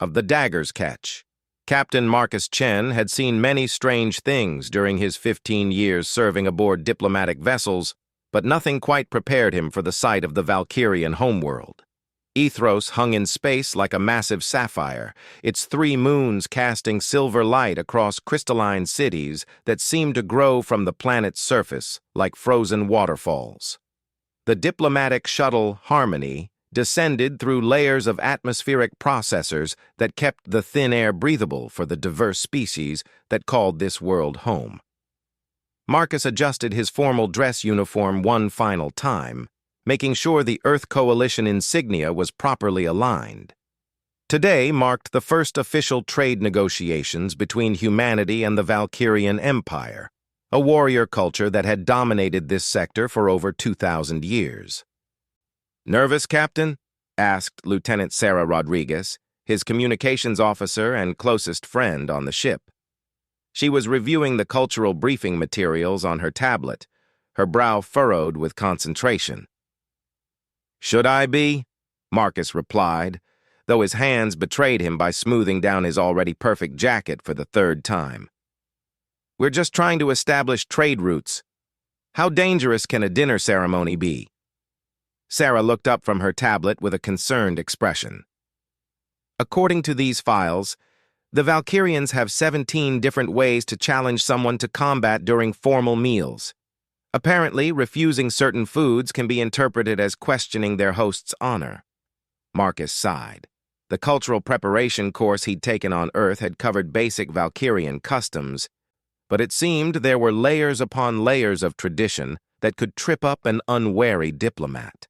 of the Dagger's catch. Captain Marcus Chen had seen many strange things during his 15 years serving aboard diplomatic vessels, but nothing quite prepared him for the sight of the Valkyrian homeworld. Ethros hung in space like a massive sapphire, its 3 moons casting silver light across crystalline cities that seemed to grow from the planet's surface like frozen waterfalls. The diplomatic shuttle Harmony descended through layers of atmospheric processors that kept the thin air breathable for the diverse species that called this world home. Marcus adjusted his formal dress uniform one final time, making sure the Earth Coalition insignia was properly aligned. Today marked the first official trade negotiations between humanity and the Valkyrian Empire, a warrior culture that had dominated this sector for over 2,000 years. "Nervous, Captain?" asked Lieutenant Sarah Rodriguez, his communications officer and closest friend on the ship. She was reviewing the cultural briefing materials on her tablet, her brow furrowed with concentration. "Should I be?" Marcus replied, though his hands betrayed him by smoothing down his already perfect jacket for the 3rd time. "We're just trying to establish trade routes. How dangerous can a dinner ceremony be?" Sarah looked up from her tablet with a concerned expression. "According to these files, the Valkyrians have 17 different ways to challenge someone to combat during formal meals. Apparently, refusing certain foods can be interpreted as questioning their host's honor." Marcus sighed. The cultural preparation course he'd taken on Earth had covered basic Valkyrian customs, but it seemed there were layers upon layers of tradition that could trip up an unwary diplomat.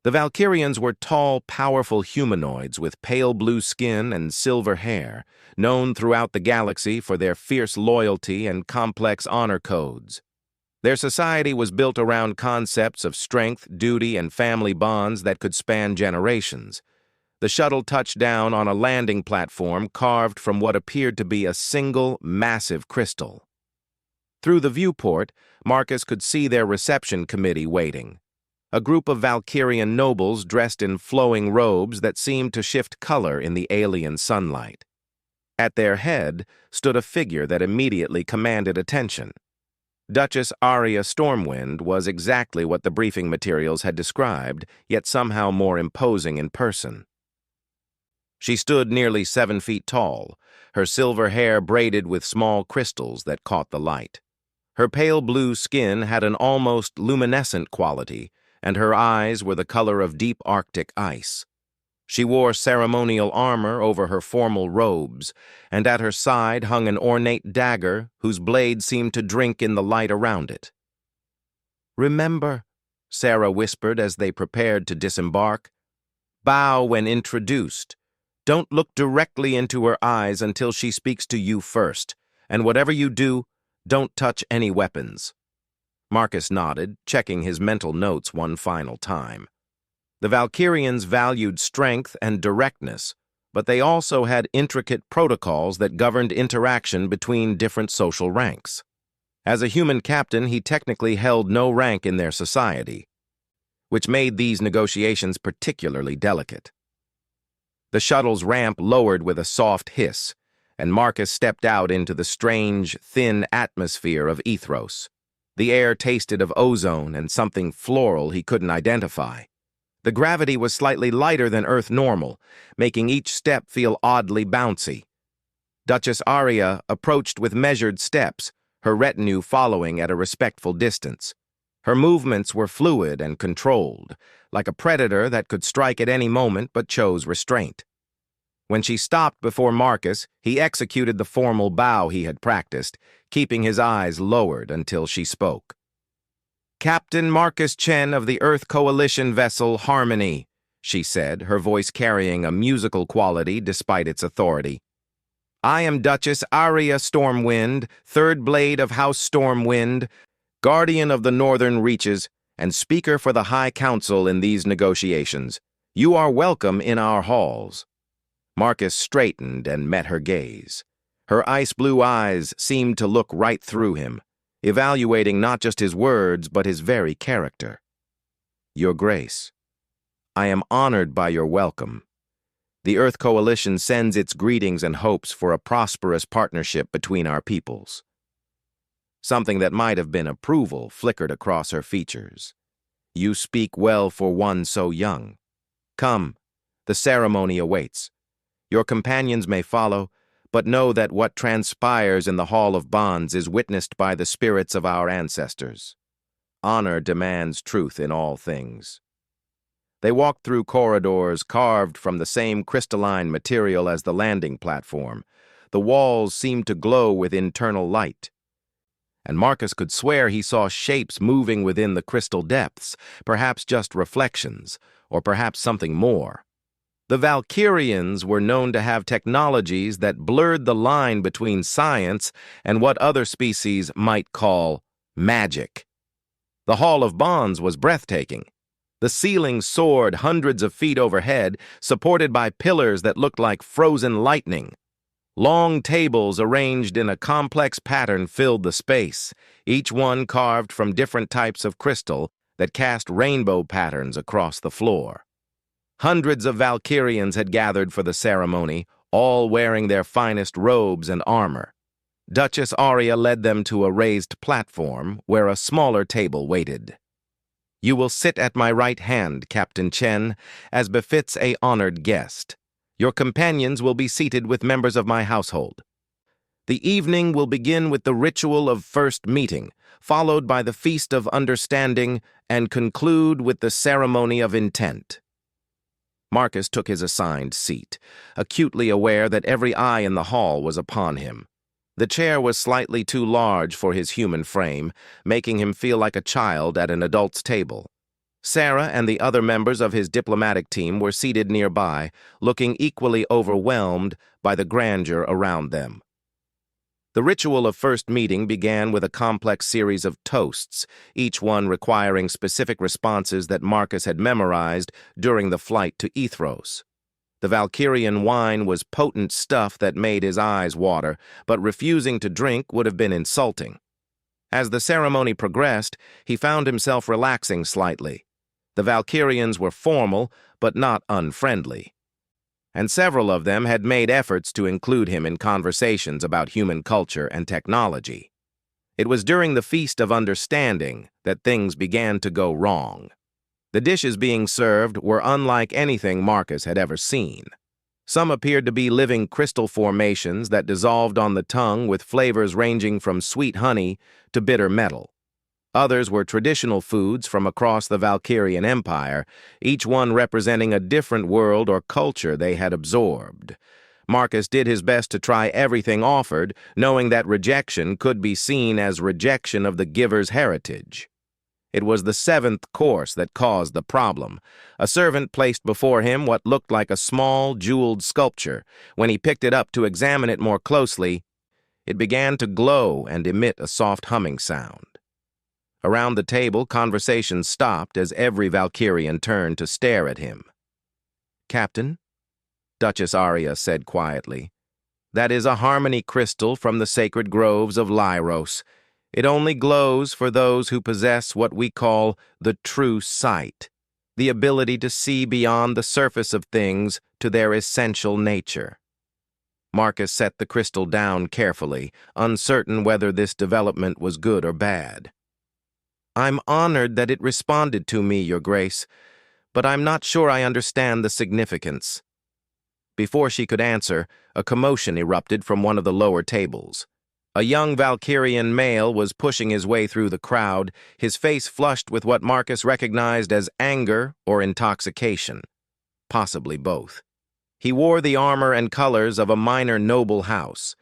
The Valkyrians were tall, powerful humanoids with pale blue skin and silver hair, known throughout the galaxy for their fierce loyalty and complex honor codes. Their society was built around concepts of strength, duty, and family bonds that could span generations. The shuttle touched down on a landing platform carved from what appeared to be a single, massive crystal. Through the viewport, Marcus could see their reception committee waiting. A group of Valkyrian nobles dressed in flowing robes that seemed to shift color in the alien sunlight. At their head stood a figure that immediately commanded attention. Duchess Aria Stormwind was exactly what the briefing materials had described, yet somehow more imposing in person. She stood nearly 7 feet tall, her silver hair braided with small crystals that caught the light. Her pale blue skin had an almost luminescent quality, and her eyes were the color of deep Arctic ice. She wore ceremonial armor over her formal robes, and at her side hung an ornate dagger whose blade seemed to drink in the light around it. "Remember," Sarah whispered as they prepared to disembark, "bow when introduced. Don't look directly into her eyes until she speaks to you first, and whatever you do, don't touch any weapons." Marcus nodded, checking his mental notes one final time. The Valkyrians valued strength and directness, but they also had intricate protocols that governed interaction between different social ranks. As a human captain, he technically held no rank in their society, which made these negotiations particularly delicate. The shuttle's ramp lowered with a soft hiss, and Marcus stepped out into the strange, thin atmosphere of Ethros. The air tasted of ozone and something floral he couldn't identify. The gravity was slightly lighter than Earth normal, making each step feel oddly bouncy. Duchess Aria approached with measured steps, her retinue following at a respectful distance. Her movements were fluid and controlled, like a predator that could strike at any moment but chose restraint. When she stopped before Marcus, he executed the formal bow he had practiced, keeping his eyes lowered until she spoke. "Captain Marcus Chen of the Earth Coalition vessel Harmony," she said, her voice carrying a musical quality despite its authority. "I am Duchess Aria Stormwind, 3rd Blade of House Stormwind, guardian of the Northern Reaches, and speaker for the High Council in these negotiations. You are welcome in our halls." Marcus straightened and met her gaze. Her ice-blue eyes seemed to look right through him, evaluating not just his words but his very character. "Your Grace, I am honored by your welcome. The Earth Coalition sends its greetings and hopes for a prosperous partnership between our peoples." Something that might have been approval flickered across her features. "You speak well for one so young. Come, the ceremony awaits. Your companions may follow, but know that what transpires in the Hall of Bonds is witnessed by the spirits of our ancestors. Honor demands truth in all things." They walked through corridors carved from the same crystalline material as the landing platform. The walls seemed to glow with internal light, and Marcus could swear he saw shapes moving within the crystal depths, perhaps just reflections, or perhaps something more. The Valkyrians were known to have technologies that blurred the line between science and what other species might call magic. The Hall of Bonds was breathtaking. The ceiling soared hundreds of feet overhead, supported by pillars that looked like frozen lightning. Long tables arranged in a complex pattern filled the space, each one carved from different types of crystal that cast rainbow patterns across the floor. Hundreds of Valkyrians had gathered for the ceremony, all wearing their finest robes and armor. Duchess Aria led them to a raised platform where a smaller table waited. "You will sit at my right hand, Captain Chen, as befits a honored guest. Your companions will be seated with members of my household. The evening will begin with the ritual of first meeting, followed by the feast of understanding, and conclude with the ceremony of intent." Marcus took his assigned seat, acutely aware that every eye in the hall was upon him. The chair was slightly too large for his human frame, making him feel like a child at an adult's table. Sarah and the other members of his diplomatic team were seated nearby, looking equally overwhelmed by the grandeur around them. The ritual of first meeting began with a complex series of toasts, each one requiring specific responses that Marcus had memorized during the flight to Ethros. The Valkyrian wine was potent stuff that made his eyes water, but refusing to drink would have been insulting. As the ceremony progressed, he found himself relaxing slightly. The Valkyrians were formal, but not unfriendly, and several of them had made efforts to include him in conversations about human culture and technology. It was during the Feast of Understanding that things began to go wrong. The dishes being served were unlike anything Marcus had ever seen. Some appeared to be living crystal formations that dissolved on the tongue with flavors ranging from sweet honey to bitter metal. Others were traditional foods from across the Valkyrian Empire, each one representing a different world or culture they had absorbed. Marcus did his best to try everything offered, knowing that rejection could be seen as rejection of the giver's heritage. It was the seventh course that caused the problem. A servant placed before him what looked like a small, jeweled sculpture. When he picked it up to examine it more closely, it began to glow and emit a soft humming sound. Around the table, conversation stopped as every Valkyrian turned to stare at him. "Captain," Duchess Aria said quietly, "that is a harmony crystal from the sacred groves of Lyros. It only glows for those who possess what we call the true sight, the ability to see beyond the surface of things to their essential nature." Marcus set the crystal down carefully, uncertain whether this development was good or bad. "I'm honored that it responded to me, Your Grace, but I'm not sure I understand the significance." Before she could answer, a commotion erupted from one of the lower tables. A young Valkyrian male was pushing his way through the crowd, his face flushed with what Marcus recognized as anger or intoxication, possibly both. He wore the armor and colors of a minor noble house,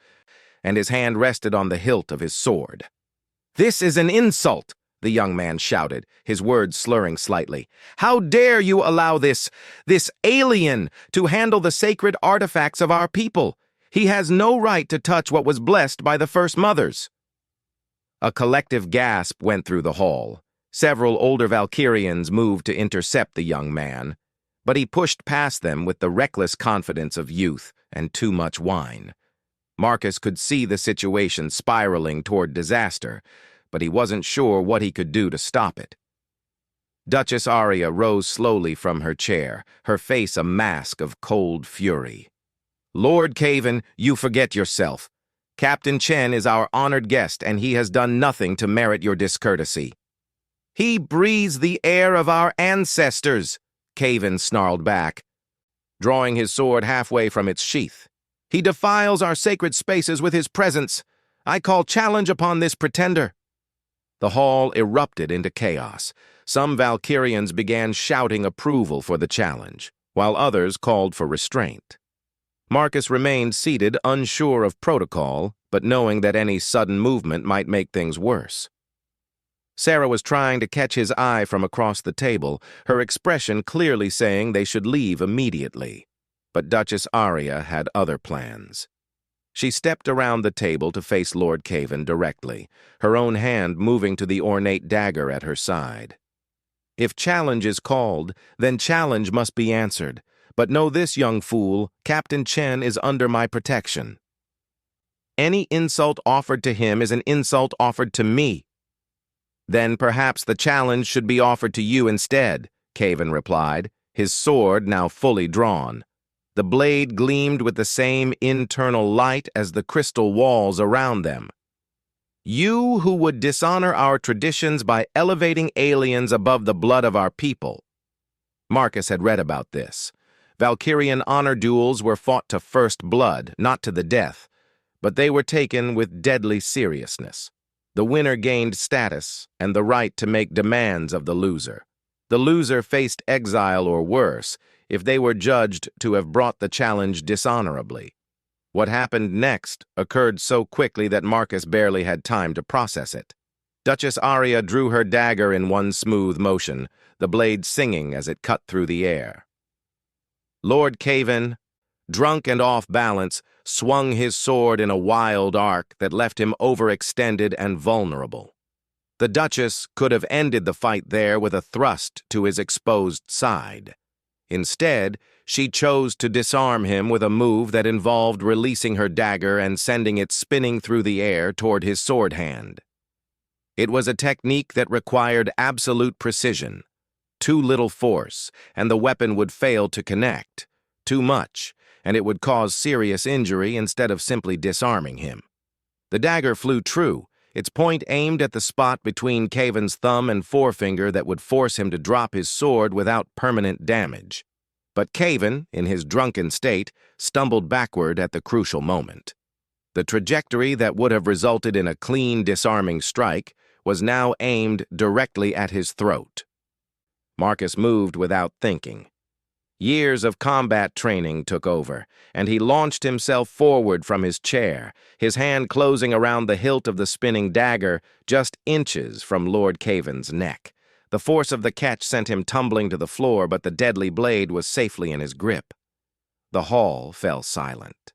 and his hand rested on the hilt of his sword. "This is an insult!" the young man shouted, his words slurring slightly. "How dare you allow this alien to handle the sacred artifacts of our people? He has no right to touch what was blessed by the First Mothers." A collective gasp went through the hall. Several older Valkyrians moved to intercept the young man, but he pushed past them with the reckless confidence of youth and too much wine. Marcus could see the situation spiraling toward disaster, but he wasn't sure what he could do to stop it. Duchess Arya rose slowly from her chair, her face a mask of cold fury. Lord Caven, you forget yourself. Captain Chen is our honored guest, and he has done nothing to merit your discourtesy. He breathes the air of our ancestors, Caven snarled back, drawing his sword halfway from its sheath. He defiles our sacred spaces with his presence. I call challenge upon this pretender. The hall erupted into chaos. Some Valkyrians began shouting approval for the challenge, while others called for restraint. Marcus remained seated, unsure of protocol, but knowing that any sudden movement might make things worse. Sarah was trying to catch his eye from across the table, her expression clearly saying they should leave immediately. But Duchess Arya had other plans. She stepped around the table to face Lord Caven directly, her own hand moving to the ornate dagger at her side. If challenge is called, then challenge must be answered. But know this, young fool, Captain Chen is under my protection. Any insult offered to him is an insult offered to me. Then perhaps the challenge should be offered to you instead, Caven replied, his sword now fully drawn. The blade gleamed with the same internal light as the crystal walls around them. You who would dishonor our traditions by elevating aliens above the blood of our people. Marcus had read about this. Valkyrian honor duels were fought to first blood, not to the death, but they were taken with deadly seriousness. The winner gained status and the right to make demands of the loser. The loser faced exile or worse if they were judged to have brought the challenge dishonorably. What happened next occurred so quickly that Marcus barely had time to process it. Duchess Arya drew her dagger in one smooth motion, the blade singing as it cut through the air. Lord Caven, drunk and off balance, swung his sword in a wild arc that left him overextended and vulnerable. The Duchess could have ended the fight there with a thrust to his exposed side. Instead, she chose to disarm him with a move that involved releasing her dagger and sending it spinning through the air toward his sword hand. It was a technique that required absolute precision. Too little force, and the weapon would fail to connect. Too much, and it would cause serious injury instead of simply disarming him. The dagger flew true, its point aimed at the spot between Caven's thumb and forefinger that would force him to drop his sword without permanent damage. But Caven, in his drunken state, stumbled backward at the crucial moment. The trajectory that would have resulted in a clean, disarming strike was now aimed directly at his throat. Marcus moved without thinking. Years of combat training took over, and he launched himself forward from his chair, his hand closing around the hilt of the spinning dagger just inches from Lord Caven's neck. The force of the catch sent him tumbling to the floor, but the deadly blade was safely in his grip. The hall fell silent.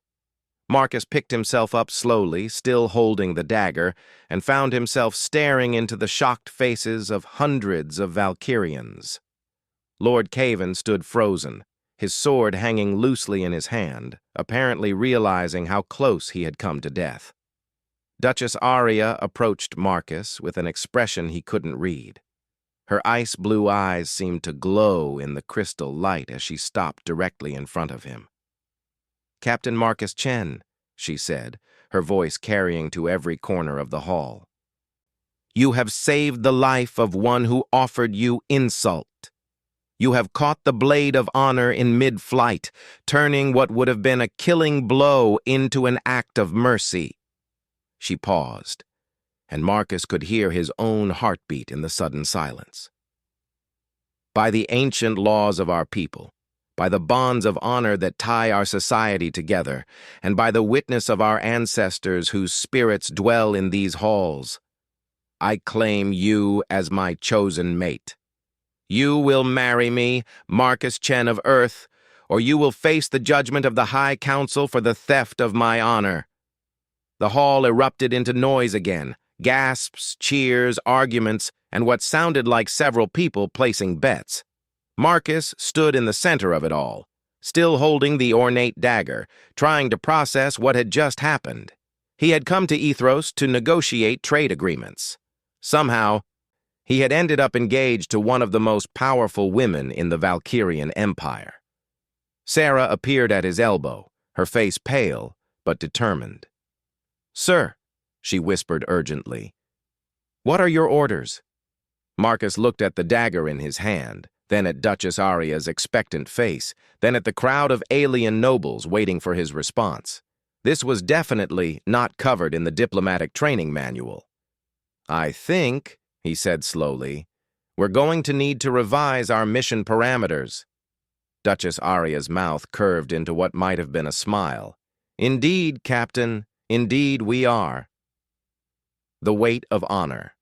Marcus picked himself up slowly, still holding the dagger, and found himself staring into the shocked faces of hundreds of Valkyrians. Lord Caven stood frozen, his sword hanging loosely in his hand, apparently realizing how close he had come to death. Duchess Arya approached Marcus with an expression he couldn't read. Her ice-blue eyes seemed to glow in the crystal light as she stopped directly in front of him. "Captain Marcus Chen," she said, her voice carrying to every corner of the hall. "You have saved the life of one who offered you insult. You have caught the blade of honor in mid-flight, turning what would have been a killing blow into an act of mercy." She paused, and Marcus could hear his own heartbeat in the sudden silence. "By the ancient laws of our people, by the bonds of honor that tie our society together, and by the witness of our ancestors whose spirits dwell in these halls, I claim you as my chosen mate. You will marry me, Marcus Chen of Earth, or you will face the judgment of the High Council for the theft of my honor." The hall erupted into noise again, gasps, cheers, arguments, and what sounded like several people placing bets. Marcus stood in the center of it all, still holding the ornate dagger, trying to process what had just happened. He had come to Ethros to negotiate trade agreements. Somehow, He had ended up engaged to one of the most powerful women in the Valkyrian Empire. Sarah appeared at his elbow, her face pale but determined. "Sir," she whispered urgently, "what are your orders?" Marcus looked at the dagger in his hand, then at Duchess Aria's expectant face, then at the crowd of alien nobles waiting for his response. This was definitely not covered in the diplomatic training manual. "I think," he said slowly, "we're going to need to revise our mission parameters." Duchess Aria's mouth curved into what might have been a smile. "Indeed, Captain, indeed we are." The weight of honor.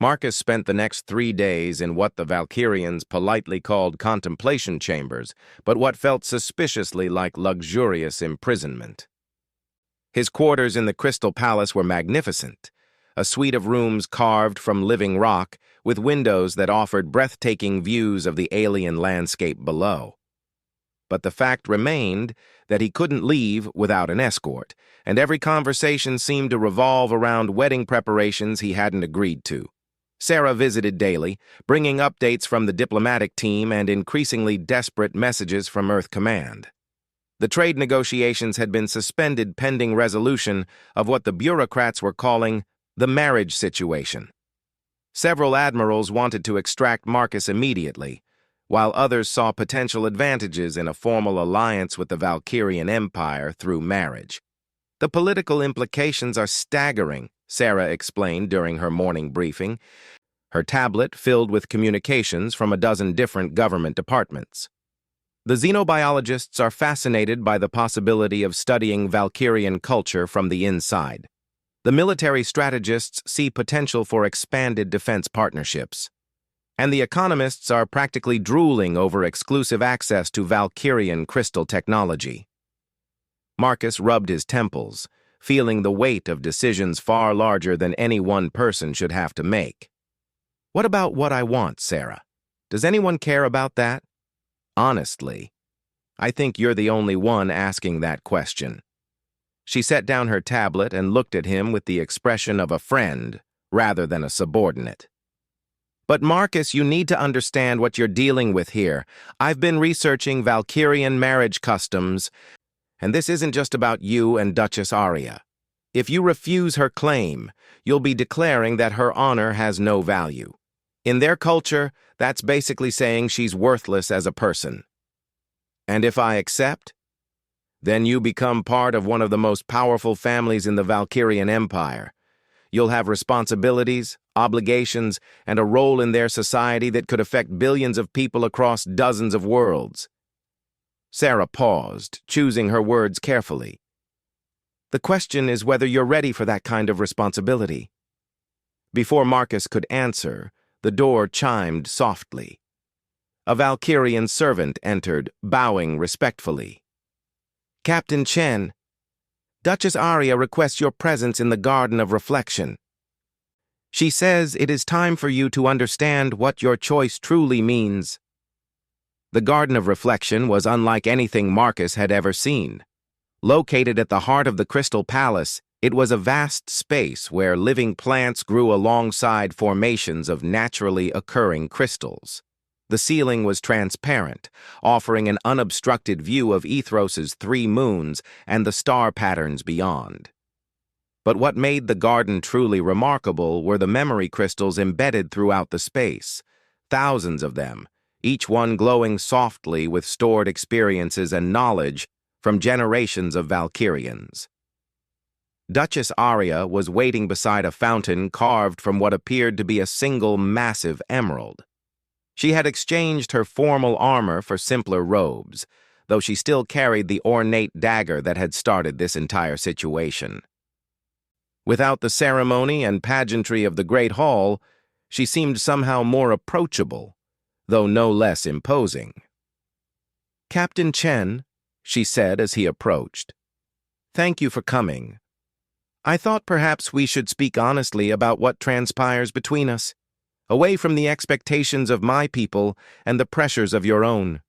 Marcus spent the next 3 days in what the Valkyrians politely called contemplation chambers, but what felt suspiciously like luxurious imprisonment. His quarters in the Crystal Palace were magnificent, a suite of rooms carved from living rock with windows that offered breathtaking views of the alien landscape below. But the fact remained that he couldn't leave without an escort, and every conversation seemed to revolve around wedding preparations he hadn't agreed to. Sarah visited daily, bringing updates from the diplomatic team and increasingly desperate messages from Earth Command. The trade negotiations had been suspended pending resolution of what the bureaucrats were calling the marriage situation. Several admirals wanted to extract Marcus immediately, while others saw potential advantages in a formal alliance with the Valkyrian Empire through marriage. "The political implications are staggering," Sarah explained during her morning briefing, her tablet filled with communications from a dozen different government departments. "The xenobiologists are fascinated by the possibility of studying Valkyrian culture from the inside. The military strategists see potential for expanded defense partnerships. And the economists are practically drooling over exclusive access to Valkyrian crystal technology." Marcus rubbed his temples, feeling the weight of decisions far larger than any one person should have to make. "What about what I want, Sarah? Does anyone care about that? Honestly, I think you're the only one asking that question." She set down her tablet and looked at him with the expression of a friend rather than a subordinate. "But Marcus, you need to understand what you're dealing with here. I've been researching Valkyrian marriage customs, and this isn't just about you and Duchess Aria. If you refuse her claim, you'll be declaring that her honor has no value. In their culture, that's basically saying she's worthless as a person. And if I accept, then you become part of one of the most powerful families in the Valkyrian Empire. You'll have responsibilities, obligations, and a role in their society that could affect billions of people across dozens of worlds." Sarah paused, choosing her words carefully. "The question is whether you're ready for that kind of responsibility." Before Marcus could answer, the door chimed softly. A Valkyrian servant entered, bowing respectfully. "Captain Chen, Duchess Aria requests your presence in the Garden of Reflection. She says it is time for you to understand what your choice truly means." The Garden of Reflection was unlike anything Marcus had ever seen. Located at the heart of the Crystal Palace, it was a vast space where living plants grew alongside formations of naturally occurring crystals. The ceiling was transparent, offering an unobstructed view of Ethros's 3 moons and the star patterns beyond. But what made the garden truly remarkable were the memory crystals embedded throughout the space, thousands of them, each one glowing softly with stored experiences and knowledge from generations of Valkyrians. Duchess Aria was waiting beside a fountain carved from what appeared to be a single massive emerald. She had exchanged her formal armor for simpler robes, though she still carried the ornate dagger that had started this entire situation. Without the ceremony and pageantry of the Great Hall, she seemed somehow more approachable, though no less imposing. "Captain Chen," she said as he approached, "thank you for coming. I thought perhaps we should speak honestly about what transpires between us, away from the expectations of my people and the pressures of your own."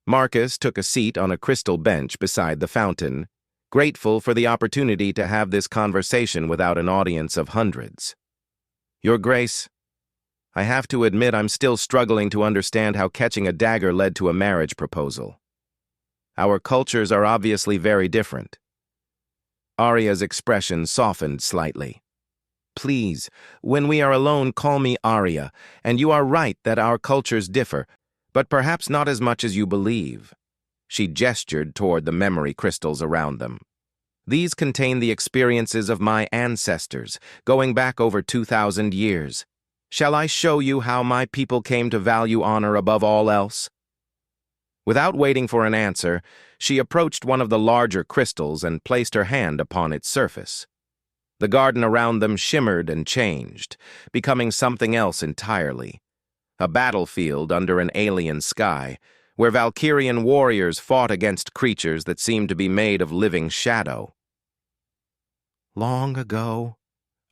Marcus took a seat on a crystal bench beside the fountain, grateful for the opportunity to have this conversation without an audience of hundreds. "Your Grace, I have to admit I'm still struggling to understand how catching a dagger led to a marriage proposal. Our cultures are obviously very different. Arya's expression softened slightly. Please, when we are alone, call me Arya, and you are right that our cultures differ, but perhaps not as much as you believe. She gestured toward the memory crystals around them. These contain the experiences of my ancestors, going back over 2,000 years. Shall I show you how my people came to value honor above all else? Without waiting for an answer, she approached one of the larger crystals and placed her hand upon its surface. The garden around them shimmered and changed, becoming something else entirely. A battlefield under an alien sky, where Valkyrian warriors fought against creatures that seemed to be made of living shadow. Long ago,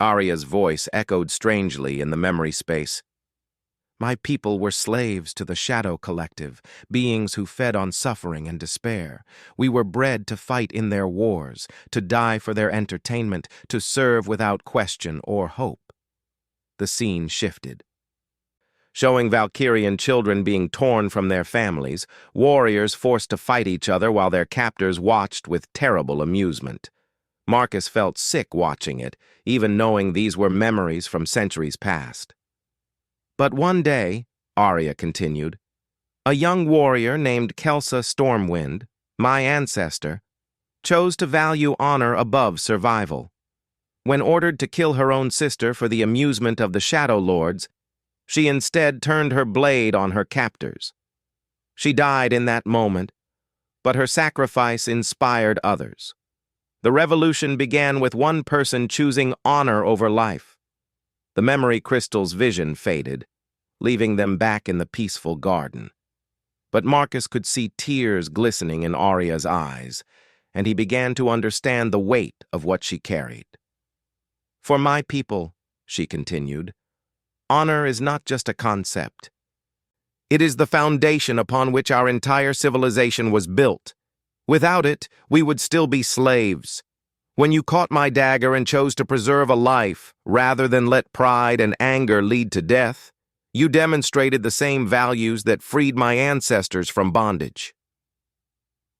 Arya's voice echoed strangely in the memory space. My people were slaves to the Shadow Collective, beings who fed on suffering and despair. We were bred to fight in their wars, to die for their entertainment, to serve without question or hope. The scene shifted. Showing Valkyrian children being torn from their families, warriors forced to fight each other while their captors watched with terrible amusement. Marcus felt sick watching it, even knowing these were memories from centuries past. But one day, Arya continued, a young warrior named Kelsa Stormwind, my ancestor, chose to value honor above survival. When ordered to kill her own sister for the amusement of the Shadow Lords, she instead turned her blade on her captors. She died in that moment, but her sacrifice inspired others. The revolution began with one person choosing honor over life. The memory crystal's vision faded, leaving them back in the peaceful garden. But Marcus could see tears glistening in Arya's eyes, and he began to understand the weight of what she carried. For my people, she continued, honor is not just a concept. It is the foundation upon which our entire civilization was built. Without it, we would still be slaves. When you caught my dagger and chose to preserve a life, rather than let pride and anger lead to death, you demonstrated the same values that freed my ancestors from bondage.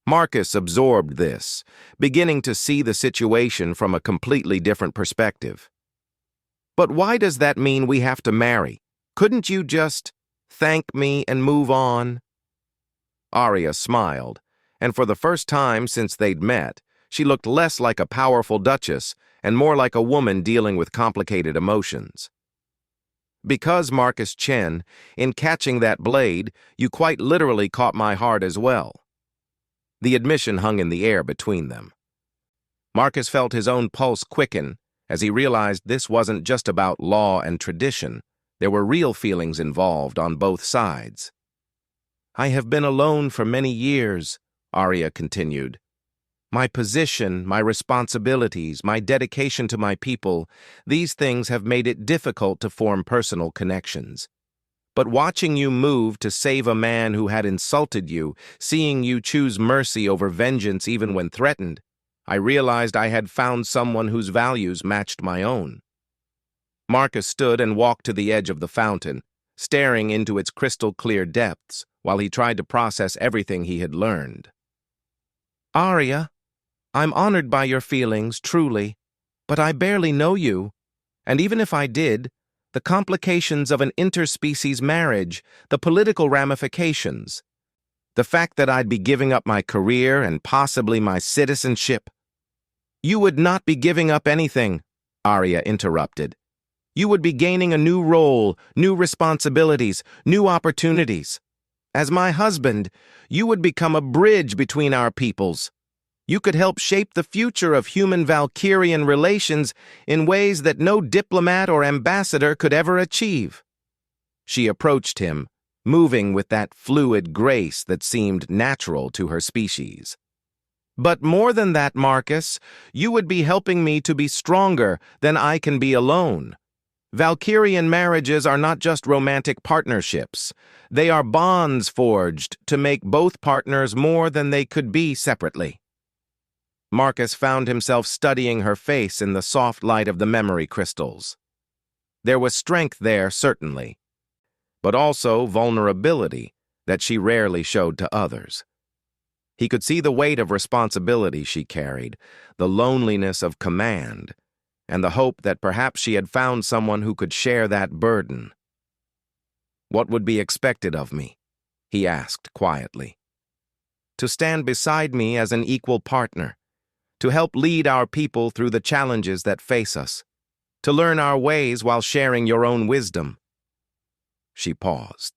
Marcus absorbed this, beginning to see the situation from a completely different perspective. But why does that mean we have to marry? Couldn't you just thank me and move on? Arya smiled, and for the first time since they'd met, she looked less like a powerful duchess and more like a woman dealing with complicated emotions. Because, Marcus Chen, in catching that blade, you quite literally caught my heart as well. The admission hung in the air between them. Marcus felt his own pulse quicken as he realized this wasn't just about law and tradition. There were real feelings involved on both sides. I have been alone for many years, Arya continued. My position, my responsibilities, my dedication to my people, these things have made it difficult to form personal connections. But watching you move to save a man who had insulted you, seeing you choose mercy over vengeance even when threatened, I realized I had found someone whose values matched my own. Marcus stood and walked to the edge of the fountain, staring into its crystal-clear depths while he tried to process everything he had learned. Arya, I'm honored by your feelings, truly, but I barely know you, and even if I did, the complications of an interspecies marriage, the political ramifications, the fact that I'd be giving up my career and possibly my citizenship. You would not be giving up anything, Arya interrupted. You would be gaining a new role, new responsibilities, new opportunities. As my husband, you would become a bridge between our peoples. You could help shape the future of human-Valkyrian relations in ways that no diplomat or ambassador could ever achieve. She approached him, moving with that fluid grace that seemed natural to her species. But more than that, Marcus, you would be helping me to be stronger than I can be alone. Valkyrian marriages are not just romantic partnerships. They are bonds forged to make both partners more than they could be separately. Marcus found himself studying her face in the soft light of the memory crystals. There was strength there, certainly, but also vulnerability that she rarely showed to others. He could see the weight of responsibility she carried, the loneliness of command, and the hope that perhaps she had found someone who could share that burden. "What would be expected of me?" he asked quietly. "To stand beside me as an equal partner, to help lead our people through the challenges that face us, to learn our ways while sharing your own wisdom." She paused.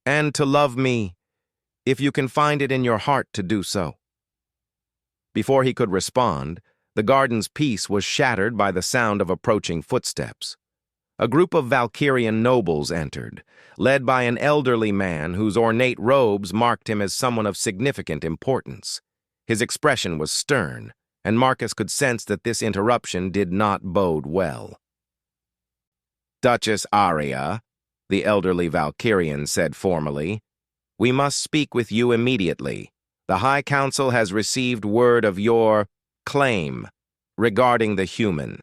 "And to love me, if you can find it in your heart to do so." Before he could respond, the garden's peace was shattered by the sound of approaching footsteps. A group of Valkyrian nobles entered, led by an elderly man whose ornate robes marked him as someone of significant importance. His expression was stern, and Marcus could sense that this interruption did not bode well. "Duchess Aria," the elderly Valkyrian said formally, "we must speak with you immediately. The High Council has received word of your claim regarding the human.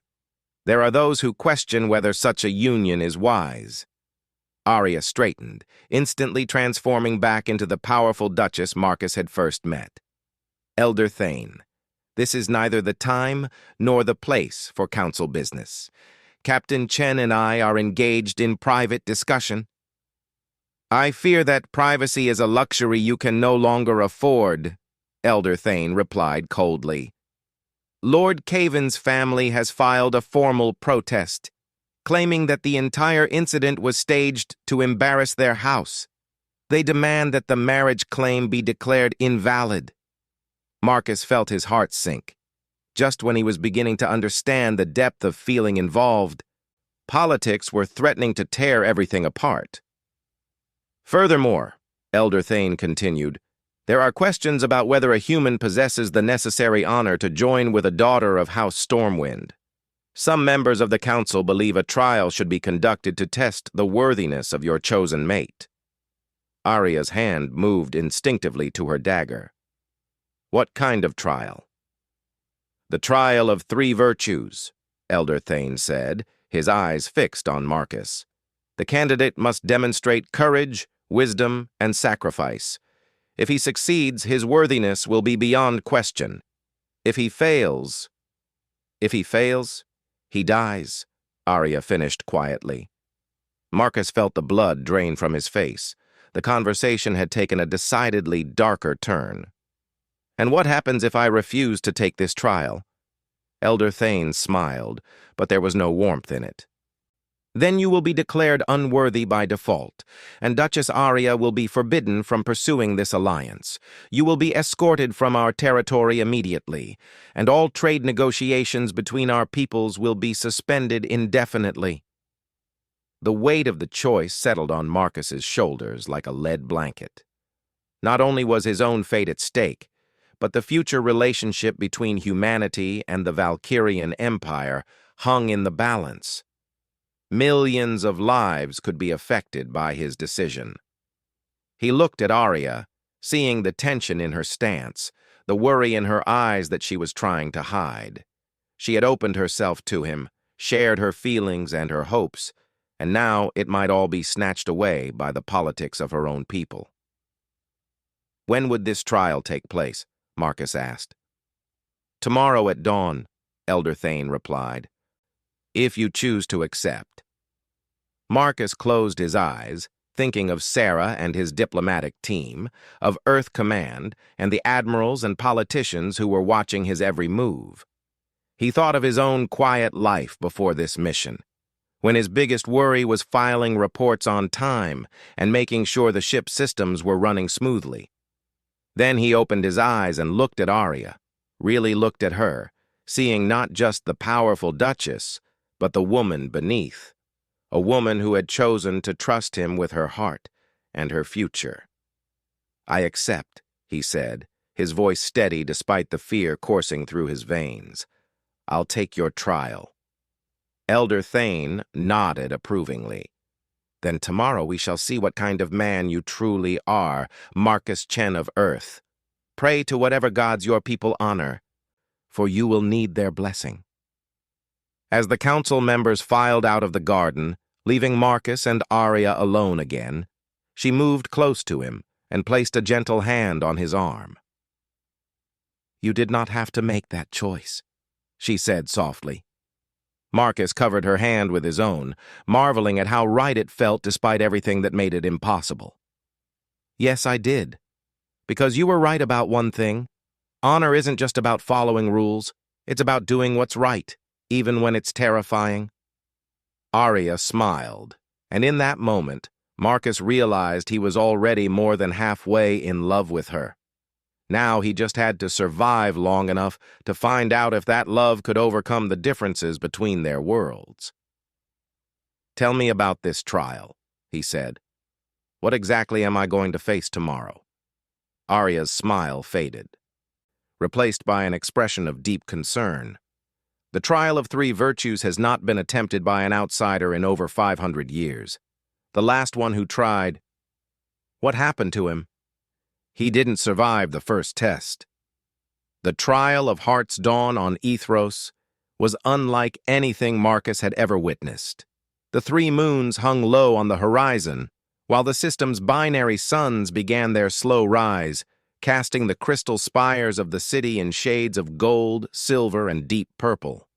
There are those who question whether such a union is wise." Aria straightened, instantly transforming back into the powerful Duchess Marcus had first met. "Elder Thane, this is neither the time nor the place for council business. Captain Chen and I are engaged in private discussion." "I fear that privacy is a luxury you can no longer afford," Elder Thane replied coldly. "Lord Caven's family has filed a formal protest, claiming that the entire incident was staged to embarrass their house. They demand that the marriage claim be declared invalid." Marcus felt his heart sink. Just when he was beginning to understand the depth of feeling involved, politics were threatening to tear everything apart. "Furthermore," Elder Thane continued, "there are questions about whether a human possesses the necessary honor to join with a daughter of House Stormwind. Some members of the council believe a trial should be conducted to test the worthiness of your chosen mate." Aria's hand moved instinctively to her dagger. "What kind of trial?" "The trial of 3 virtues," Elder Thane said, his eyes fixed on Marcus. "The candidate must demonstrate courage, wisdom, and sacrifice. If he succeeds, his worthiness will be beyond question. If he fails, he dies," Aria finished quietly. Marcus felt the blood drain from his face. The conversation had taken a decidedly darker turn. "And what happens if I refuse to take this trial?" Elder Thane smiled, but there was no warmth in it. "Then you will be declared unworthy by default, and Duchess Aria will be forbidden from pursuing this alliance. You will be escorted from our territory immediately, and all trade negotiations between our peoples will be suspended indefinitely." The weight of the choice settled on Marcus's shoulders like a lead blanket. Not only was his own fate at stake, but the future relationship between humanity and the Valkyrian Empire hung in the balance. Millions of lives could be affected by his decision. He looked at Aria, seeing the tension in her stance, the worry in her eyes that she was trying to hide. She had opened herself to him, shared her feelings and her hopes, and now it might all be snatched away by the politics of her own people. "When would this trial take place?" Marcus asked. "Tomorrow at dawn," Elder Thane replied, "if you choose to accept." Marcus closed his eyes, thinking of Sarah and his diplomatic team, of Earth Command, and the admirals and politicians who were watching his every move. He thought of his own quiet life before this mission, when his biggest worry was filing reports on time and making sure the ship's systems were running smoothly. Then he opened his eyes and looked at Aria, really looked at her, seeing not just the powerful Duchess, but the woman beneath, a woman who had chosen to trust him with her heart and her future. "I accept," he said, his voice steady despite the fear coursing through his veins. "I'll take your trial." Elder Thane nodded approvingly. "Then tomorrow we shall see what kind of man you truly are, Marcus Chen of Earth. Pray to whatever gods your people honor, for you will need their blessing." As the council members filed out of the garden, Leaving Marcus and Arya alone again, she moved close to him and placed a gentle hand on his arm. "You did not have to make that choice," she said softly. Marcus covered her hand with his own, marveling at how right it felt despite everything that made it impossible. "Yes, I did. Because you were right about one thing. Honor isn't just about following rules. It's about doing what's right, even when it's terrifying." Arya smiled, and in that moment, Marcus realized he was already more than halfway in love with her. Now he just had to survive long enough to find out if that love could overcome the differences between their worlds. "Tell me about this trial," he said. "What exactly am I going to face tomorrow?" Arya's smile faded, replaced by an expression of deep concern. The trial of 3 virtues has not been attempted by an outsider in over 500 years. The last one who tried— What happened to him? He didn't survive the first test. The trial of Heart's Dawn on Ethros was unlike anything Marcus had ever witnessed. The 3 moons hung low on the horizon, while the system's binary suns began their slow rise, casting the crystal spires of the city in shades of gold, silver, and deep purple.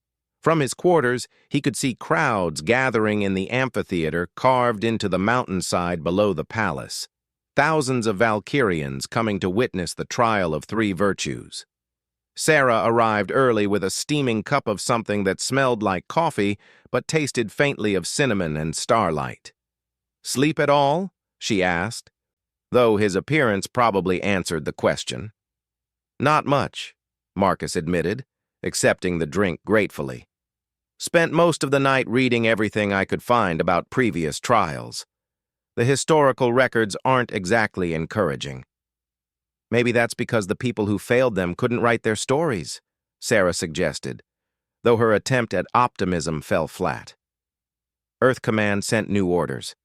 From his quarters, he could see crowds gathering in the amphitheater carved into the mountainside below the palace. Thousands of Valkyrians coming to witness the trial of 3 virtues. Sarah arrived early with a steaming cup of something that smelled like coffee but tasted faintly of cinnamon and starlight. "Sleep at all?" she asked, though his appearance probably answered the question. "Not much," Marcus admitted, accepting the drink gratefully. "Spent most of the night reading everything I could find about previous trials. The historical records aren't exactly encouraging." "Maybe that's because the people who failed them couldn't write their stories," Sarah suggested, though her attempt at optimism fell flat. "Earth Command sent new orders.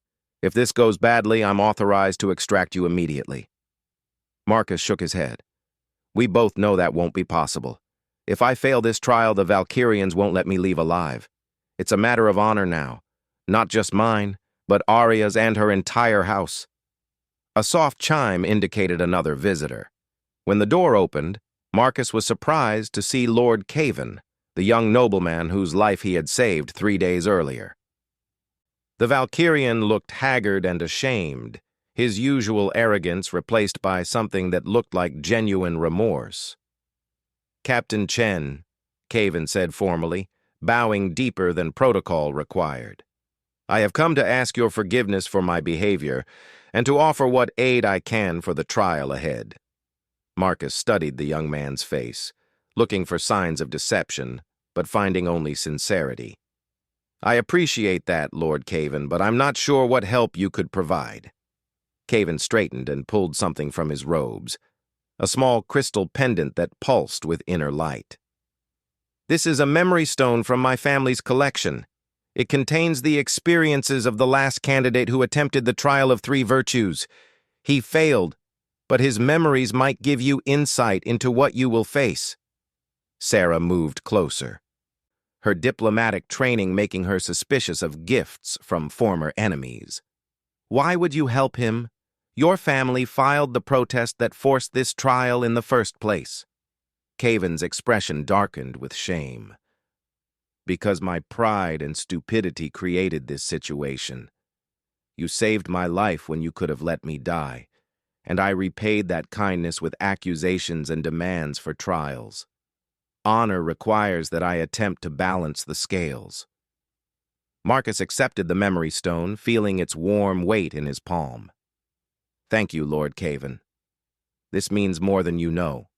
If this goes badly, I'm authorized to extract you immediately." Marcus shook his head. "We both know that won't be possible. If I fail this trial, the Valkyrians won't let me leave alive. It's a matter of honor now. Not just mine, but Arya's and her entire house." A soft chime indicated another visitor. When the door opened, Marcus was surprised to see Lord Caven, the young nobleman whose life he had saved 3 days earlier. The Valkyrian looked haggard and ashamed, his usual arrogance replaced by something that looked like genuine remorse. "Captain Chen," Caven said formally, bowing deeper than protocol required. "I have come to ask your forgiveness for my behavior and to offer what aid I can for the trial ahead." Marcus studied the young man's face, looking for signs of deception, but finding only sincerity. "I appreciate that, Lord Caven, but I'm not sure what help you could provide." Caven straightened and pulled something from his robes, a small crystal pendant that pulsed with inner light. "This is a memory stone from my family's collection. It contains the experiences of the last candidate who attempted the trial of 3 virtues. He failed, but his memories might give you insight into what you will face." Sarah moved closer, her diplomatic training making her suspicious of gifts from former enemies. "Why would you help him? Your family filed the protest that forced this trial in the first place." Caven's expression darkened with shame. "Because my pride and stupidity created this situation. You saved my life when you could have let me die, and I repaid that kindness with accusations and demands for trials. Honor requires that I attempt to balance the scales." Marcus accepted the memory stone, feeling its warm weight in his palm. "Thank you, Lord Caven. This means more than you know."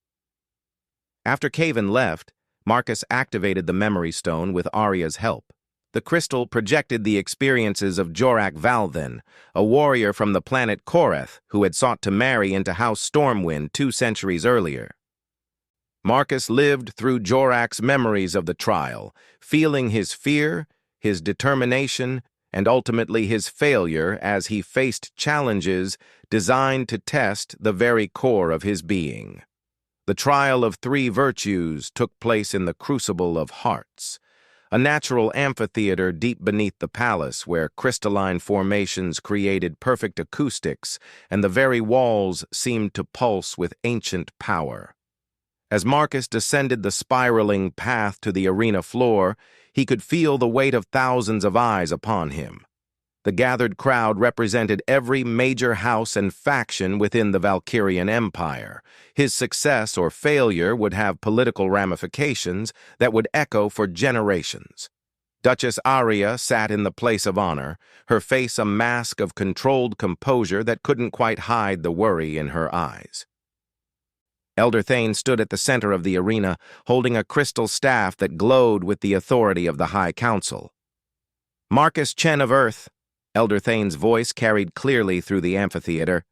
After Caven left, Marcus activated the memory stone with Arya's help. The crystal projected the experiences of Jorak Valthen, a warrior from the planet Koreth who had sought to marry into House Stormwind 2 centuries earlier. Marcus lived through Jorak's memories of the trial, feeling his fear, his determination, and ultimately his failure as he faced challenges designed to test the very core of his being. The trial of 3 virtues took place in the Crucible of Hearts, a natural amphitheater deep beneath the palace where crystalline formations created perfect acoustics and the very walls seemed to pulse with ancient power. As Marcus descended the spiraling path to the arena floor, he could feel the weight of thousands of eyes upon him. The gathered crowd represented every major house and faction within the Valkyrian Empire. His success or failure would have political ramifications that would echo for generations. Duchess Arya sat in the place of honor, her face a mask of controlled composure that couldn't quite hide the worry in her eyes. Elder Thane stood at the center of the arena, holding a crystal staff that glowed with the authority of the High Council. "Marcus Chen of Earth," Elder Thane's voice carried clearly through the amphitheater,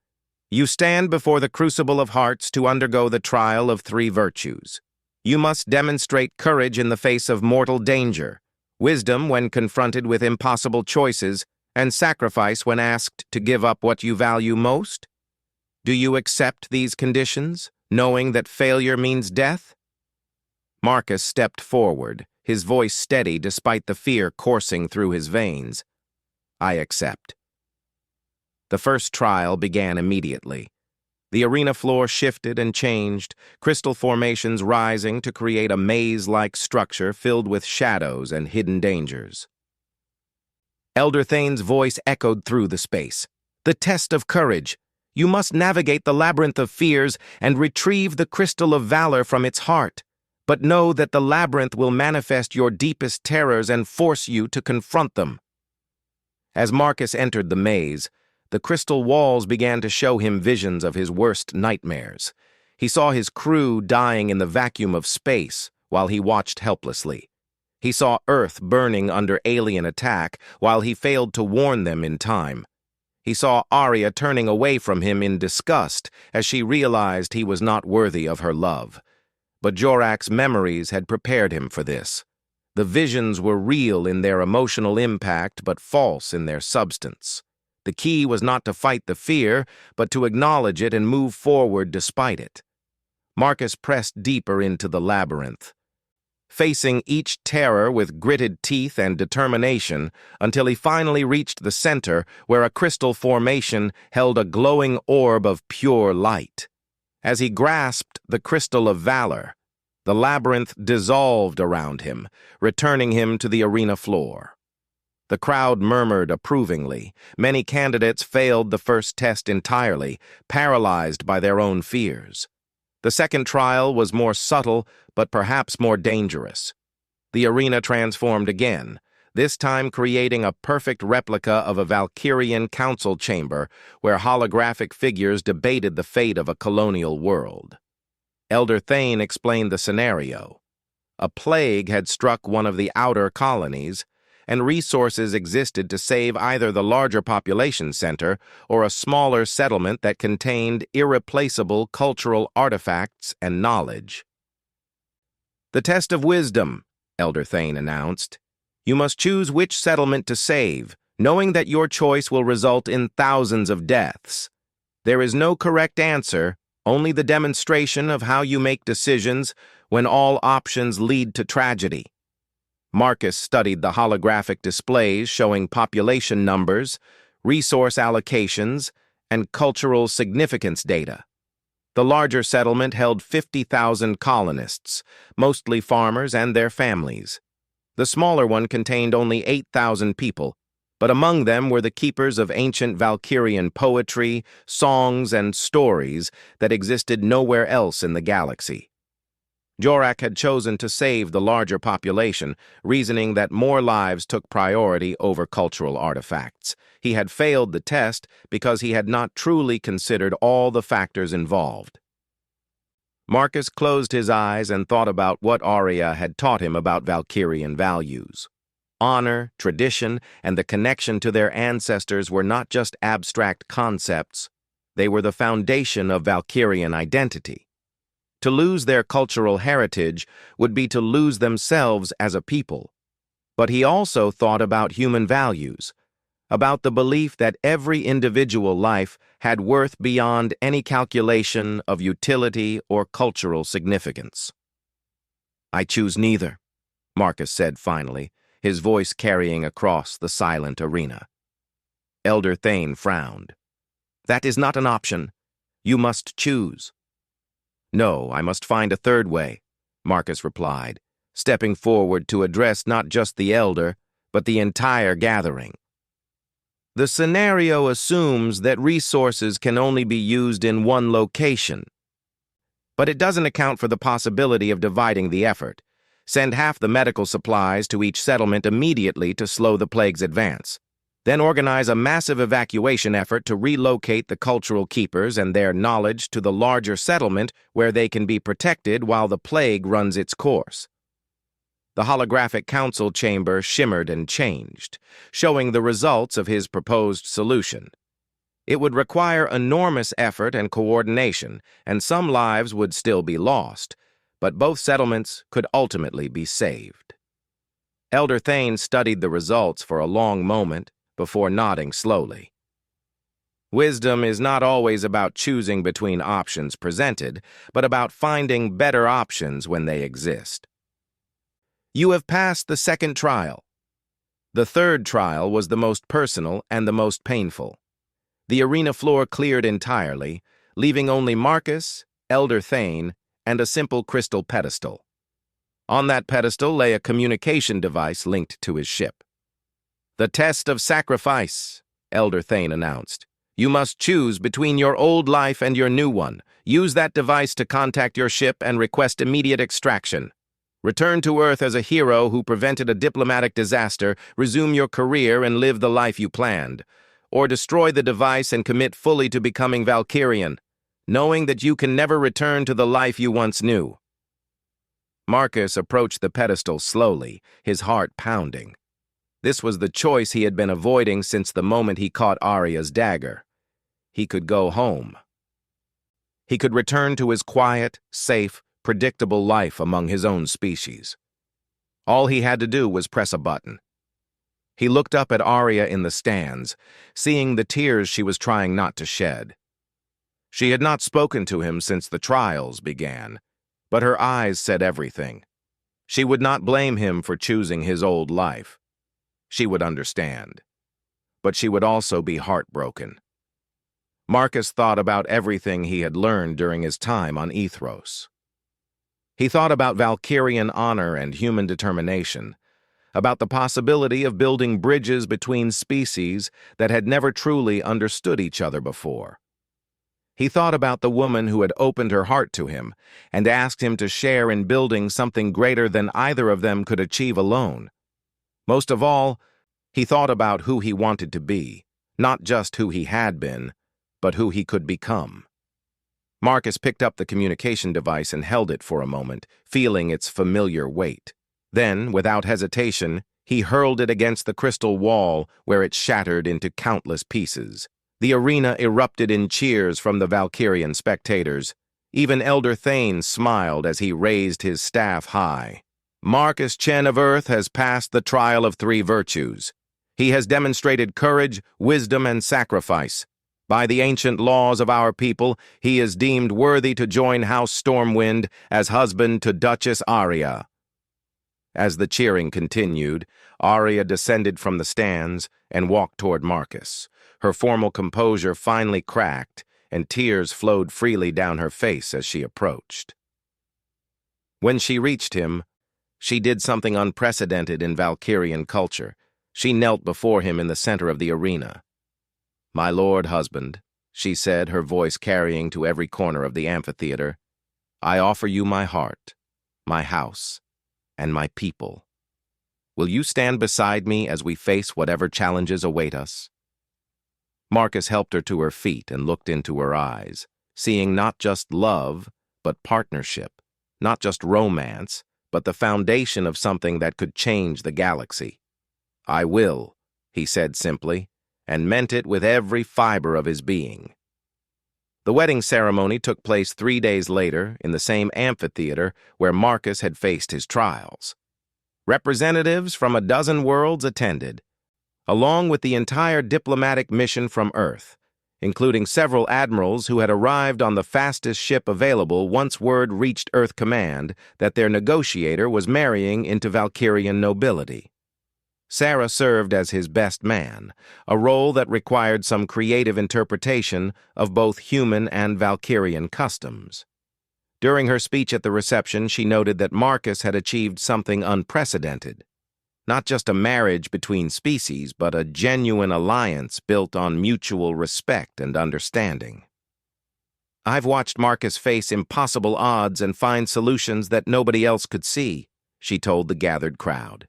"you stand before the crucible of hearts to undergo the trial of three virtues. You must demonstrate courage in the face of mortal danger, wisdom when confronted with impossible choices, and sacrifice when asked to give up what you value most. Do you accept these conditions, knowing that failure means death?" Marcus stepped forward, his voice steady despite the fear coursing through his veins. "I accept." The first trial began immediately. The arena floor shifted and changed, crystal formations rising to create a maze-like structure filled with shadows and hidden dangers. Elder Thane's voice echoed through the space. "The test of courage. You must navigate the labyrinth of fears and retrieve the crystal of valor from its heart. But know that the labyrinth will manifest your deepest terrors and force you to confront them." As Marcus entered the maze, the crystal walls began to show him visions of his worst nightmares. He saw his crew dying in the vacuum of space while he watched helplessly. He saw Earth burning under alien attack while he failed to warn them in time. He saw Arya turning away from him in disgust as she realized he was not worthy of her love. But Jorak's memories had prepared him for this. The visions were real in their emotional impact but false in their substance. The key was not to fight the fear, but to acknowledge it and move forward despite it. Marcus pressed deeper into the labyrinth, facing each terror with gritted teeth and determination until he finally reached the center where a crystal formation held a glowing orb of pure light. As he grasped the crystal of valor, the labyrinth dissolved around him, returning him to the arena floor. The crowd murmured approvingly. Many candidates failed the first test entirely, paralyzed by their own fears. The second trial was more subtle, but perhaps more dangerous. The arena transformed again, this time creating a perfect replica of a Valkyrian council chamber where holographic figures debated the fate of a colonial world. Elder Thane explained the scenario. A plague had struck one of the outer colonies, and resources existed to save either the larger population center or a smaller settlement that contained irreplaceable cultural artifacts and knowledge. "The test of wisdom," Elder Thane announced. "You must choose which settlement to save, knowing that your choice will result in thousands of deaths. There is no correct answer, only the demonstration of how you make decisions when all options lead to tragedy." Marcus studied the holographic displays showing population numbers, resource allocations, and cultural significance data. The larger settlement held 50,000 colonists, mostly farmers and their families. The smaller one contained only 8,000 people, but among them were the keepers of ancient Valkyrian poetry, songs, and stories that existed nowhere else in the galaxy. Jorak had chosen to save the larger population, reasoning that more lives took priority over cultural artifacts. He had failed the test because he had not truly considered all the factors involved. Marcus closed his eyes and thought about what Arya had taught him about Valkyrian values. Honor, tradition, and the connection to their ancestors were not just abstract concepts. They were the foundation of Valkyrian identity. To lose their cultural heritage would be to lose themselves as a people. But he also thought about human values, about the belief that every individual life had worth beyond any calculation of utility or cultural significance. "I choose neither," Marcus said finally, his voice carrying across the silent arena. Elder Thane frowned. That is not an option. You must choose. No, I must find a third way, Marcus replied, stepping forward to address not just the elder, but the entire gathering. The scenario assumes that resources can only be used in one location. But it doesn't account for the possibility of dividing the effort. Send half the medical supplies to each settlement immediately to slow the plague's advance. Then organize a massive evacuation effort to relocate the cultural keepers and their knowledge to the larger settlement where they can be protected while the plague runs its course. The holographic council chamber shimmered and changed, showing the results of his proposed solution. It would require enormous effort and coordination, and some lives would still be lost, but both settlements could ultimately be saved. Elder Thane studied the results for a long moment before nodding slowly. Wisdom is not always about choosing between options presented, but about finding better options when they exist. You have passed the second trial. The third trial was the most personal and the most painful. The arena floor cleared entirely, leaving only Marcus, Elder Thane, and a simple crystal pedestal. On that pedestal lay a communication device linked to his ship. The test of sacrifice, Elder Thane announced. You must choose between your old life and your new one. Use that device to contact your ship and request immediate extraction. Return to Earth as a hero who prevented a diplomatic disaster, resume your career and live the life you planned. Or destroy the device and commit fully to becoming Valkyrian, knowing that you can never return to the life you once knew. Marcus approached the pedestal slowly, his heart pounding. This was the choice he had been avoiding since the moment he caught Arya's dagger. He could go home. He could return to his quiet, safe, predictable life among his own species. All he had to do was press a button. He looked up at Arya in the stands, seeing the tears she was trying not to shed. She had not spoken to him since the trials began, but her eyes said everything. She would not blame him for choosing his old life. She would understand. But she would also be heartbroken. Marcus thought about everything he had learned during his time on Ethros. He thought about Valkyrian honor and human determination, about the possibility of building bridges between species that had never truly understood each other before. He thought about the woman who had opened her heart to him and asked him to share in building something greater than either of them could achieve alone. Most of all, he thought about who he wanted to be, not just who he had been, but who he could become. Marcus picked up the communication device and held it for a moment, feeling its familiar weight. Then, without hesitation, he hurled it against the crystal wall where it shattered into countless pieces. The arena erupted in cheers from the Valkyrian spectators. Even Elder Thane smiled as he raised his staff high. Marcus Chen of Earth has passed the trial of 3 virtues. He has demonstrated courage, wisdom, and sacrifice. By the ancient laws of our people, he is deemed worthy to join House Stormwind as husband to Duchess Arya. As the cheering continued, Arya descended from the stands and walked toward Marcus. Her formal composure finally cracked, and tears flowed freely down her face as she approached. When she reached him, she did something unprecedented in Valkyrian culture. She knelt before him in the center of the arena. "My lord husband," she said, her voice carrying to every corner of the amphitheater, "I offer you my heart, my house, and my people. Will you stand beside me as we face whatever challenges await us?" Marcus helped her to her feet and looked into her eyes, seeing not just love, but partnership, not just romance, but the foundation of something that could change the galaxy. "I will," he said simply, and meant it with every fiber of his being. The wedding ceremony took place 3 days later in the same amphitheater where Marcus had faced his trials. Representatives from a dozen worlds attended, along with the entire diplomatic mission from Earth, including several admirals who had arrived on the fastest ship available once word reached Earth Command that their negotiator was marrying into Valkyrian nobility. Sarah served as his best man, a role that required some creative interpretation of both human and Valkyrian customs. During her speech at the reception, she noted that Marcus had achieved something unprecedented. Not just a marriage between species, but a genuine alliance built on mutual respect and understanding. "I've watched Marcus face impossible odds and find solutions that nobody else could see," she told the gathered crowd.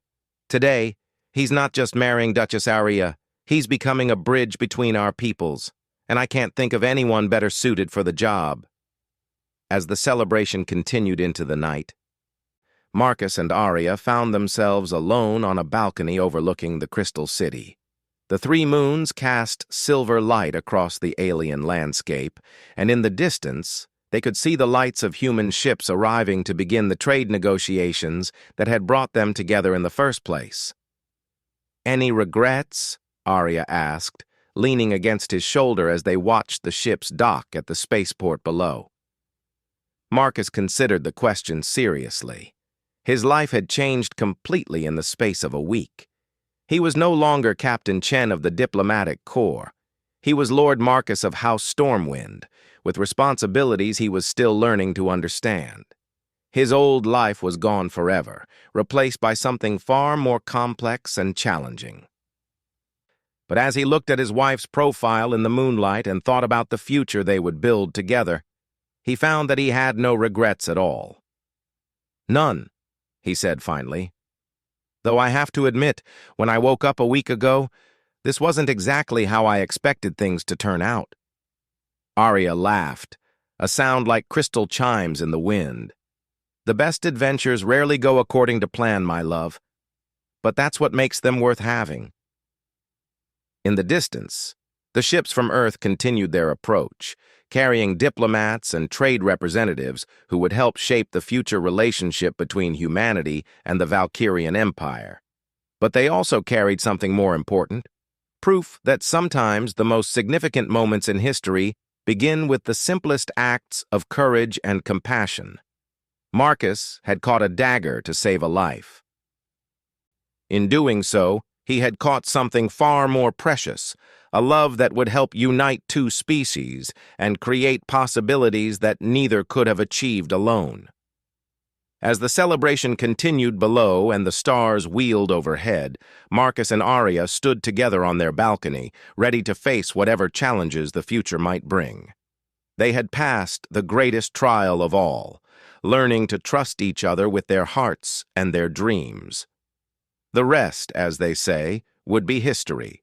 "Today, he's not just marrying Duchess Aria, he's becoming a bridge between our peoples, and I can't think of anyone better suited for the job." As the celebration continued into the night, Marcus and Aria found themselves alone on a balcony overlooking the Crystal City. The three moons cast silver light across the alien landscape, and in the distance, they could see the lights of human ships arriving to begin the trade negotiations that had brought them together in the first place. "Any regrets?" Aria asked, leaning against his shoulder as they watched the ships dock at the spaceport below. Marcus considered the question seriously. His life had changed completely in the space of a week. He was no longer Captain Chen of the Diplomatic Corps. He was Lord Marcus of House Stormwind, with responsibilities he was still learning to understand. His old life was gone forever, replaced by something far more complex and challenging. But as he looked at his wife's profile in the moonlight and thought about the future they would build together, he found that he had no regrets at all. "None," he said finally. "Though I have to admit, when I woke up a week ago, this wasn't exactly how I expected things to turn out." Aria laughed, a sound like crystal chimes in the wind. "The best adventures rarely go according to plan, my love. But that's what makes them worth having." In the distance, the ships from Earth continued their approach, carrying diplomats and trade representatives who would help shape the future relationship between humanity and the Valkyrian Empire. But they also carried something more important: proof that sometimes the most significant moments in history begin with the simplest acts of courage and compassion. Marcus had caught a dagger to save a life. In doing so, he had caught something far more precious, a love that would help unite two species and create possibilities that neither could have achieved alone. As the celebration continued below and the stars wheeled overhead, Marcus and Aria stood together on their balcony, ready to face whatever challenges the future might bring. They had passed the greatest trial of all, learning to trust each other with their hearts and their dreams. The rest, as they say, would be history.